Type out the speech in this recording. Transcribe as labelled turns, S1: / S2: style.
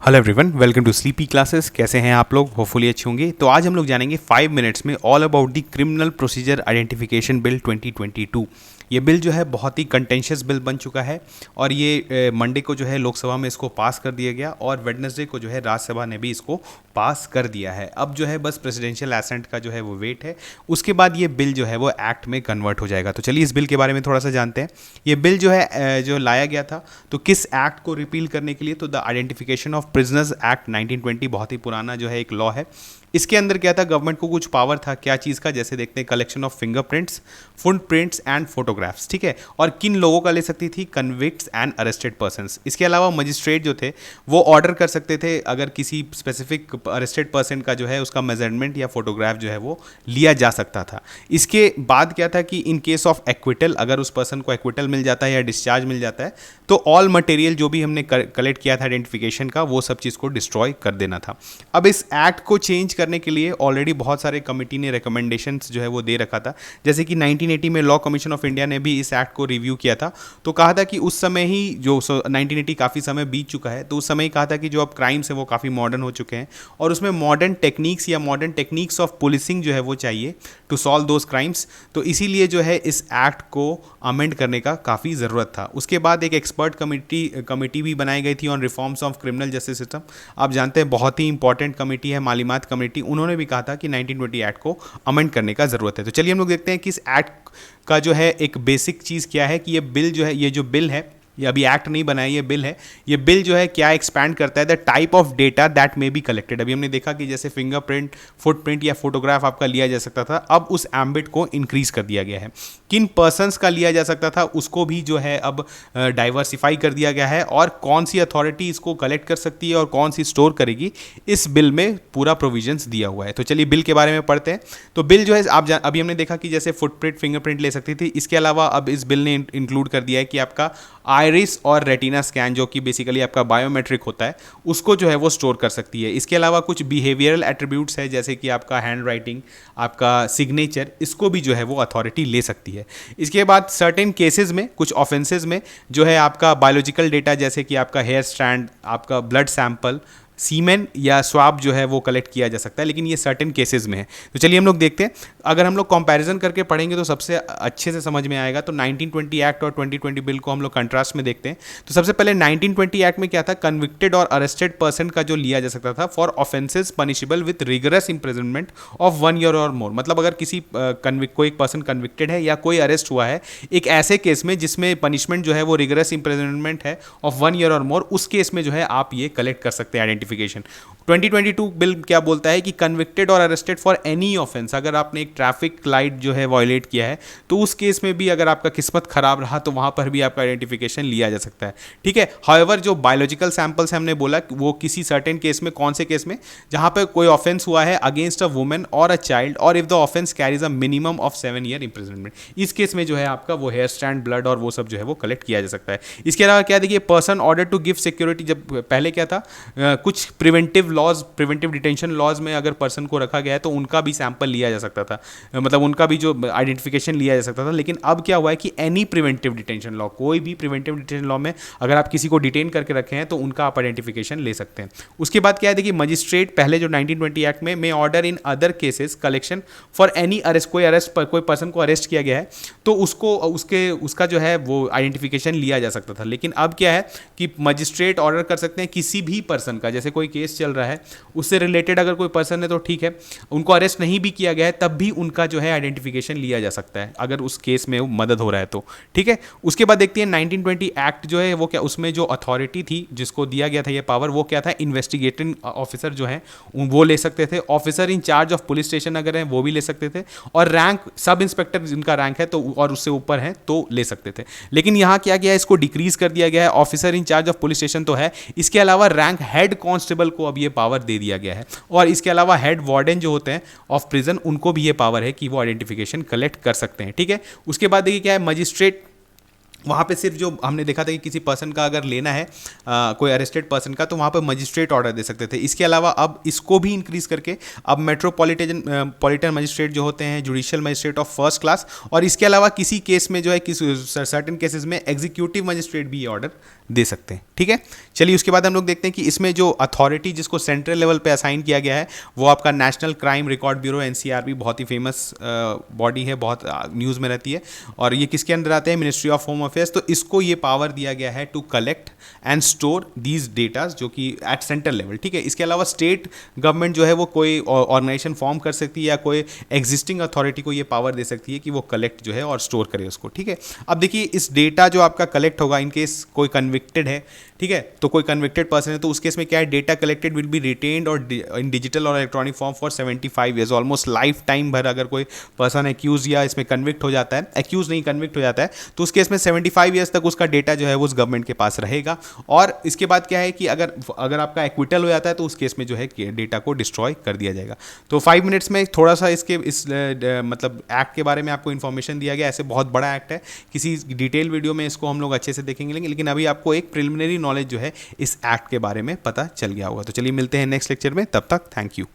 S1: Hello everyone, welcome to sleepy classes. कैसे हैं आप लोग? होपफुली अच्छे होंगे। तो आज हम लोग जानेंगे 5 मिनट्स में all about the criminal procedure identification bill 2022। ये बिल जो है बहुत ही कंटेंशियस बिल बन चुका है और ये मंडे को जो है लोकसभा में इसको पास कर दिया गया और वेडनेसडे को जो है राज्यसभा ने भी इसको पास कर दिया है। अब जो है बस प्रेसिडेंशियल एसेंट का जो है वो वेट है, उसके बाद ये बिल जो है वो एक्ट में कन्वर्ट हो जाएगा। तो चलिए इस बिल के बारे में थोड़ा सा जानते हैं। ये बिल जो है जो लाया गया था तो किस एक्ट को रिपील करने के लिए, तो the identification of prisoners act 1920, बहुत ही पुराना जो है एक लॉ है। इसके अंदर क्या था, गवर्नमेंट को कुछ पावर था, क्या चीज़ का, जैसे देखते हैं collection of fingerprints, footprints and photographs, ठीक है। और किन लोगों का ले सकती थी, कन्विक्ट्स एंड अरेस्टेड पर्सन्स। इसके अलावा मजिस्ट्रेट जो थे वो ऑर्डर कर सकते थे अगर किसी स्पेसिफिक अरेस्टेड पर्सन का जो है उसका मेजरमेंट या फोटोग्राफ जो है वो लिया जा सकता था। इसके बाद क्या था कि इन केस ऑफ एक्विटल, अगर उस पर्सन को एक्विटल मिल जाता है या डिस्चार्ज मिल जाता है तो ऑल मटेरियल जो भी हमने कलेक्ट किया था आइडेंटिफिकेशन का वो सब चीज़ को डिस्ट्रॉय कर देना था। अब इस एक्ट को चेंज करने के लिए ऑलरेडी बहुत सारे कमेटी ने रिकमेंडेशंस जो है वो दे रखा था। जैसे कि 1980 में लॉ कमीशन ऑफ इंडिया ने भी इस एक्ट को रिव्यू किया था, तो कहा था कि उस समय ही जो 1980 काफ़ी समय बीत चुका है, तो उस समय ही कहा था कि जो अब क्राइम्स है वो काफ़ी मॉडर्न हो चुके हैं और उसमें मॉडर्न टेक्निक्स या मॉडर्न टेक्निक्स ऑफ पुलिसिंग जो है वो चाहिए टू सॉल्व दोज क्राइम्स। तो इसीलिए जो है इस एक्ट को अमेंड करने का काफ़ी ज़रूरत था। उसके बाद एक एक्सपर्ट कमेटी भी बनाई गई थी on reforms of criminal justice system. आप जानते हैं बहुत ही इंपॉर्टेंट कमेटी है, मालिमात कमेटी। उन्होंने भी कहा था कि 1920 एक्ट को अमेंड करने का ज़रूरत है। तो चलिए हम लोग देखते हैं कि इस एक्ट का जो है एक बेसिक चीज़ क्या है कि ये बिल जो है, ये जो बिल है, ये अभी एक्ट नहीं बना है, ये बिल है। ये बिल जो है क्या एक्सपैंड करता है, the type of data that may be collected. अभी हमने देखा कि जैसे फिंगरप्रिंट, फुटप्रिंट या फोटोग्राफ आपका लिया जा सकता था, अब उस एम्बिट को इंक्रीज कर दिया गया है। किन पर्सन्स का लिया जा सकता था उसको भी जो है अब डाइवर्सिफाई कर दिया गया है और कौन सी अथॉरिटी इसको कलेक्ट कर सकती है और कौन सी स्टोर करेगी, इस बिल में पूरा प्रोविजंस दिया हुआ है। तो चलिए बिल के बारे में पढ़ते हैं। तो बिल जो है अभी हमने देखा कि जैसे फुटप्रिंट, फिंगरप्रिंट ले सकती थी। इसके अलावा अब इस बिल ने इंक्लूड कर दिया है कि आपका आइरिस और रेटिना स्कैन, जो कि बेसिकली आपका बायोमेट्रिक होता है, उसको जो है वो स्टोर कर सकती है। इसके अलावा कुछ बिहेवियरल एट्रीब्यूट्स है जैसे कि आपका हैंड राइटिंग, आपका सिग्नेचर, इसको भी जो है वो अथॉरिटी ले सकती है। इसके बाद सर्टेन केसेस में, कुछ ऑफेंसेस में जो है आपका बायोलॉजिकल डेटा जैसे कि आपका हेयर स्ट्रैंड, आपका ब्लड सैंपल, सीमेन या स्वाब जो है वो कलेक्ट किया जा सकता है, लेकिन ये सर्टेन केसेस में है। तो चलिए हम लोग देखते हैं। अगर हम लोग कंपैरिजन करके पढ़ेंगे तो सबसे अच्छे से समझ में आएगा। तो 1920 एक्ट और 2020 बिल को हम लोग कंट्रास्ट में देखते हैं। तो सबसे पहले 1920 एक्ट में क्या था, कन्विक्टेड और अरेस्टेड पर्सन का जो लिया जा सकता था for offences punishable with rigorous imprisonment of 1 year और मोर। मतलब अगर किसी कोई पर्सन कन्विक्टेड है या कोई अरेस्ट हुआ है एक ऐसे केस में जिसमें पनिशमेंट जो है वो रिगरस इंप्रिजनमेंट है ऑफ 1 ईयर और मोर, उस केस में जो है आप ये कलेक्ट कर सकते हैं आइडेंटिफिकेशन। 2022 बिल क्या बोलता है कि कन्विक्टेड और अरेस्टेड फॉर एनी ऑफेंस, अगर आपने एक ट्रैफिक लाइट जो है वायलेट किया है तो उस केस में भी अगर आपका किस्मत खराब रहा तो वहां पर भी आपका आइडेंटिफिकेशन लिया जा सकता है, ठीक है। हाउएवर जो बायोलॉजिकल सैंपल्स हमने बोला वो किसी सर्टेन केस में, कौन से केस में, जहां पर कोई ऑफेंस हुआ है अगेंस्ट अ वुमेन और अ चाइल्ड और if the offence carries a minimum of 7 year imprisonment, इस केस में जो है आपका वो हेयर स्ट्रैंड, ब्लड और वो सब जो है वो कलेक्ट किया जा सकता है। इसके अलावा क्या देखिए, person order to give security, जब पहले क्या था कुछ preventive laws, preventive detention laws में अगर पर्सन को रखा गया है तो उनका भी सैंपल लिया जा सकता था, मतलब उनका भी जो आइडेंटिफिकेशन लिया जा सकता था। लेकिन अब क्या हुआ है कि एनी प्रिवेंटिव डिटेंशन लॉ, कोई भी प्रिवेंटिव डिटेंशन लॉ में अगर आप किसी को डिटेन करके रखे हैं तो उनका आप आइडेंटिफिकेशन ले सकते हैं। उसके बाद क्या है देखिए, मजिस्ट्रेट पहले जो 1920 एक्ट में order in other cases collection for any arrest, कोई अरेस्ट पर कोई पर्सन को अरेस्ट किया गया है तो उसको उसका जो है वो आइडेंटिफिकेशन लिया जा सकता था। लेकिन अब क्या है कि मजिस्ट्रेट ऑर्डर कर सकते हैं किसी भी पर्सन का, जैसे कोई केस चल रहा है उससे रिलेटेड अगर कोई पर्सन है तो ठीक है, उनको अरेस्ट नहीं भी किया गया है तब भी उनका जो है आइडेंटिफिकेशन लिया जा सकता है अगर उस केस में मदद हो रहा है तो, ठीक है। उसके बाद देखते हैं 1920 एक्ट जो है वो क्या, उसमें जो अथॉरिटी थी जिसको दिया गया था ये पावर, वो क्या था, इन्वेस्टिगेटिंग ऑफिसर जो है वो ले सकते थे, officer in charge of police station अगर है वो भी ले सकते थे, और रैंक सब इंस्पेक्टर जिनका रैंक है तो और उससे ऊपर है तो ले सकते थे। लेकिन यहाँ क्या गया है, इसको डिक्रीज कर दिया गया है। Officer in charge of police station तो है, इसके अलावा रैंक हेड कांस्टेबल को अब ये पावर दे दिया गया है, और इसके अलावा हेड वार्डन जो होते हैं ऑफ प्रिजन उनको भी ये पावर है कि वो आइडेंटिफिकेशन कलेक्ट कर सकते हैं, ठीक है। उसके बाद देखिए क्या है, मजिस्ट्रेट वहाँ पे सिर्फ जो हमने देखा था कि किसी पर्सन का अगर लेना है कोई अरेस्टेड पर्सन का, तो वहाँ पे मजिस्ट्रेट ऑर्डर दे सकते थे। इसके अलावा अब इसको भी इंक्रीज करके अब पॉलिटन मजिस्ट्रेट जो होते हैं, judicial magistrate of first class, और इसके अलावा किसी केस में जो है किसी सर्टेन केसेस में एग्जीक्यूटिव मजिस्ट्रेट भी ये ऑर्डर दे सकते हैं। ठीक है, चलिए उसके बाद हम लोग देखते हैं कि इसमें जो अथॉरिटी जिसको सेंट्रल लेवल पे असाइन किया गया है वो आपका national crime record bureau NCRB, बहुत ही फेमस बॉडी है, बहुत न्यूज़ में रहती है। और ये किसके अंदर आते हैं? Ministry of home affairs. तो इसको ये पावर दिया गया है to collect and store these datas, जो कि एट सेंट्रल लेवल। ठीक है, इसके अलावा स्टेट गवर्नमेंट जो है वो कोई ऑर्गेनाइजेशन फॉर्म कर सकती है या कोई एग्जिस्टिंग अथॉरिटी को ये पावर दे सकती है कि वो कलेक्ट जो है और स्टोर करे उसको। ठीक है, अब देखिए इस डेटा जो आपका कलेक्ट होगा, इन केस कोई कन्विक्टेड है, ठीक है, तो कोई कन्विक्टेड पर्सन है, तो उस केस में क्या है, data collected will be retained और इन डिजिटल और electronic form for 75 years, almost life time भर। अगर कोई पर्सन एक्यूज या इसमें कन्विक्ट हो जाता है, एक्यूज नहीं कन्विक्ट हो जाता है, तो उस केस में 75 ईयर्स तक उसका डेटा जो है वो उस गवर्नमेंट के पास रहेगा। और इसके बाद क्या है कि अगर आपका एक्विटल हो जाता है तो उस केस में जो है डेटा को डिस्ट्रॉय कर दिया जाएगा। तो 5 मिनट्स में थोड़ा सा इस मतलब एक्ट के बारे में आपको इन्फॉर्मेशन दिया गया। ऐसे बहुत बड़ा एक्ट है, किसी डिटेल वीडियो में इसको हम लोग अच्छे से देखेंगे, लेकिन अभी आपको एक प्रिलिमिनरी नॉलेज जो है इस एक्ट के बारे में पता चल गया होगा। तो चलिए मिलते हैं नेक्स्ट लेक्चर में, तब तक थैंक यू।